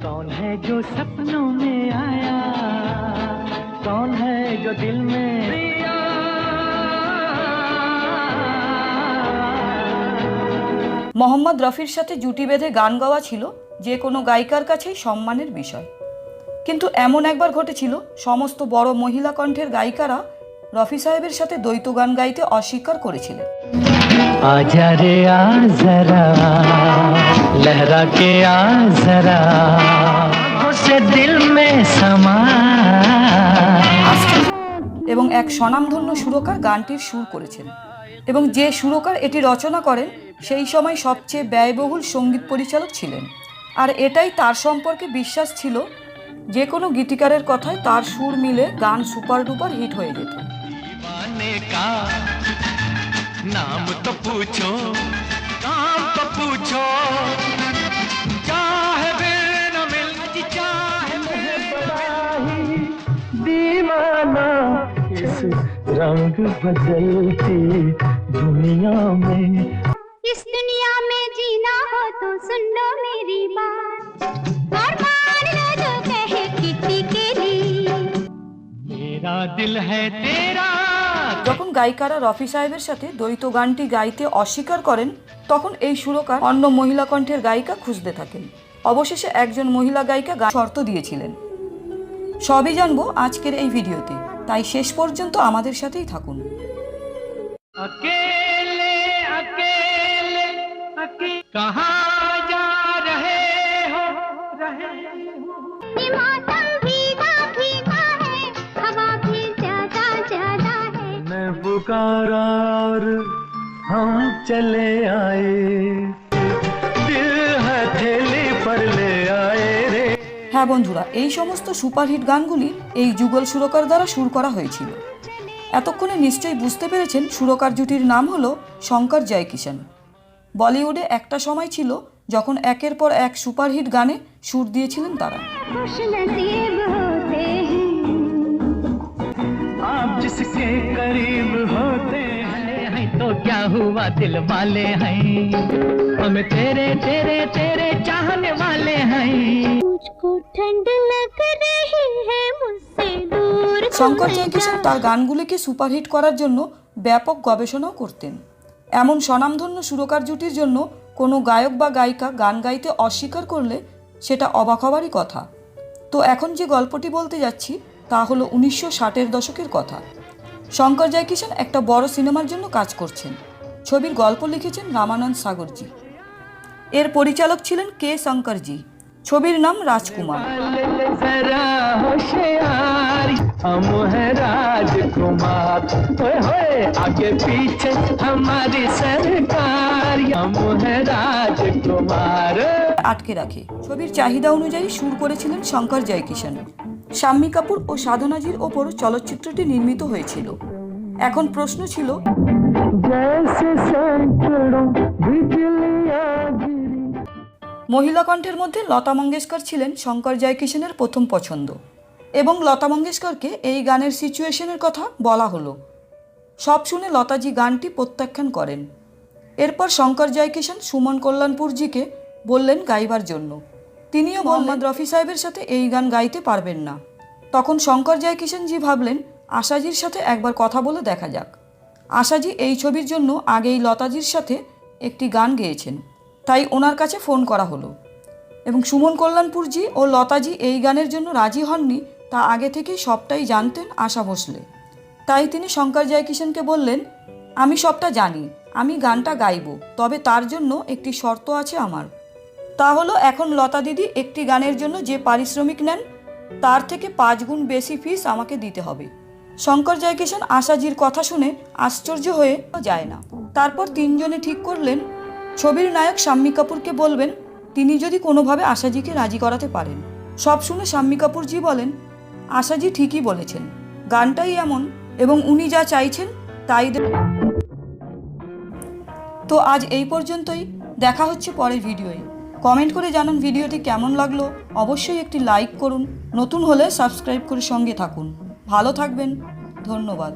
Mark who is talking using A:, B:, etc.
A: कौन है जो सपनों में आया, कौन है जो दिल में रिया।
B: মোহাম্মদ রফির সাথে জুটি বেঁধে গান গাওয়া ছিল যে কোনো গায়িকার কাছেই সম্মানের বিষয়, কিন্তু এমন একবার ঘটেছিল সমস্ত বড় মহিলা কণ্ঠের গায়িকারা রফি সাহেবের সাথে দ্বৈত গান গাইতে অস্বীকার করেছিলেন।
A: आजा रे आ जरा, लहरा के आ जरा, से दिल में समा।
B: এবং এক স্বনামধন্য সুরকার গানটির সুর করেছেন, এবং যে সুরকার এটি রচনা করেন সেই সময় সবচেয়ে ব্যয়বহুল সঙ্গীত পরিচালক ছিলেন। আর এটাই তার সম্পর্কে বিশ্বাস ছিল, যে কোনো গীতিকারের কথায় তার সুর মিলে গান সুপার ডুপার হিট হয়ে যেত।
A: नाम तो पूछो, काम तो पूछो, चाहे फिर न मिल, चाहे बड़ा ही दीवाना इस रंग बदलती दुनिया में।
C: इस दुनिया में जीना हो तो सुन लो मेरी बात, और मान लो जो कहे किसी के लिए।
A: तेरा दिल है तेरा।
B: যখন গায়িকারা রফি সাহেবের সাথে দ্বৈত গানটি গাইতে অস্বীকার করেন, তখন এই সুরকার অন্য মহিলা কণ্ঠের গায়িকা খুঁজতে থাকেন। অবশেষে একজন মহিলা গায়িকা শর্ত দিয়েছিলেন। সবই জানবো আজকের এই ভিডিওতে, তাই শেষ পর্যন্ত আমাদের সাথেই থাকুন।
A: अकेले अकेले अकेले कहाँ जा रहे हो, रहे हो।
C: ये मौसम भीगा भीगा है, हवा भी ज्यादा ज्यादा है।
A: मैं पुकारा और हम चले आए, दिल हथेली पर ले आए रे।
B: হ্যাঁ বন্ধুরা, এই সমস্ত সুপারহিট গানগুলি এই যুগল সুরকার দ্বারা সুর করা হয়েছিল। এতক্ষণে নিশ্চয়ই বুঝতে পেরেছেন সুরকার জুটির নাম হলো শঙ্কর জয়কিষাণ। বলিউডে একটা সময় ছিল যখন একের পর এক সুপারহিট গানে সুর দিয়েছিলেন তারা।
C: खुशनसीब होते हैं
A: आप जिसके करीब होते हैं, तो क्या हुआ दिल वाले हैं, हम तेरे तेरे तेरे चाहने वाले हैं।
C: मुझको ठंड लग रही है मुझसे दूर।
B: শঙ্কর জয়কিষাণ তার গানগুলিকে সুপারহিট করার জন্য ব্যাপক গবেষণাও করতেন। এমন স্বনামধন্য সুরকার জুটির জন্য কোনো গায়ক বা গায়িকা গান গাইতে অস্বীকার করলে সেটা অবাক হওয়ারই কথা। তো এখন যে গল্পটি বলতে যাচ্ছি তা হলো 1960-এর দশকের কথা। শঙ্কর জয়কিষাণ একটা বড় সিনেমার জন্য কাজ করছেন। ছবির গল্প লিখেছেন রামানন্দ সাগরজি, এর পরিচালক ছিলেন কে শঙ্করজি। ছবির নাম রাজকুমার।
A: जरा होशियार हम है राजकुमार, होए होए आगे पीछे हमारी सरकार, हम है राजकुमार।
B: আটকে রাখে। ছবির চাহিদা অনুযায়ী সুর করেছিলেন শঙ্কর জয়কিষাণ। শাম্মী কাপুর ও সাধনাজির ওপর চলচ্চিত্রটি নির্মিত হয়েছিল। এখন প্রশ্ন ছিল, মহিলা কণ্ঠের মধ্যে লতা মঙ্গেশকর ছিলেন শঙ্কর জয়কিষাণের প্রথম পছন্দ, এবং লতা মঙ্গেশকরকে এই গানের সিচুয়েশনের কথা বলা হলো। সব শুনে লতাজি গানটি প্রত্যাখ্যান করেন। এরপর শঙ্কর জয়কিষাণ সুমন কল্যাণপুরজিকে বললেন গাইবার জন্য। তিনিও মোহাম্মদ রফি সাহেবের সাথে এই গান গাইতে পারবেন না। তখন শঙ্কর জয়কিষাণজি ভাবলেন আশাজির সাথে একবার কথা বলে দেখা যাক। আশাজি এই ছবির জন্য আগেই লতাজির সাথে একটি গান গেয়েছেন, তাই ওনার কাছে ফোন করা হলো। এবং সুমন কল্যাণপুরজি ও লতাজি এই গানের জন্য রাজি হননি তা আগে থেকেই সবটাই জানতেন আশা ভোসলে। তাই তিনি শঙ্কর জয়কিষাণকে বললেন, আমি সবটা জানি, আমি গানটা গাইব, তবে তার জন্য একটি শর্ত আছে আমার। তা হলো এখন লতা দিদি একটি গানের জন্য যে পারিশ্রমিক নেন তার থেকে 5 গুণ বেশি ফিস আমাকে দিতে হবে। শঙ্কর জয়কিষাণ আশাজির কথা শুনে আশ্চর্য হয়ে যায় না। তারপর তিনজনে ঠিক করলেন ছবির নায়ক শাম্মী কাপুরকে বলবেন তিনি যদি কোনোভাবে আশাজিকে রাজি করাতে পারেন। সব শুনে শাম্মী কাপুরজি বলেন, আশাজি ঠিকই বলেছেন, গানটাই এমন এবং উনি যা চাইছেন তাই। তো আজ এই পর্যন্তই, দেখা হচ্ছে পরের ভিডিওয়ে। কমেন্ট করে জানান ভিডিওটি কেমন লাগলো। অবশ্যই একটি লাইক করুন, নতুন হলে সাবস্ক্রাইব করে সঙ্গে থাকুন। ভালো থাকবেন, ধন্যবাদ।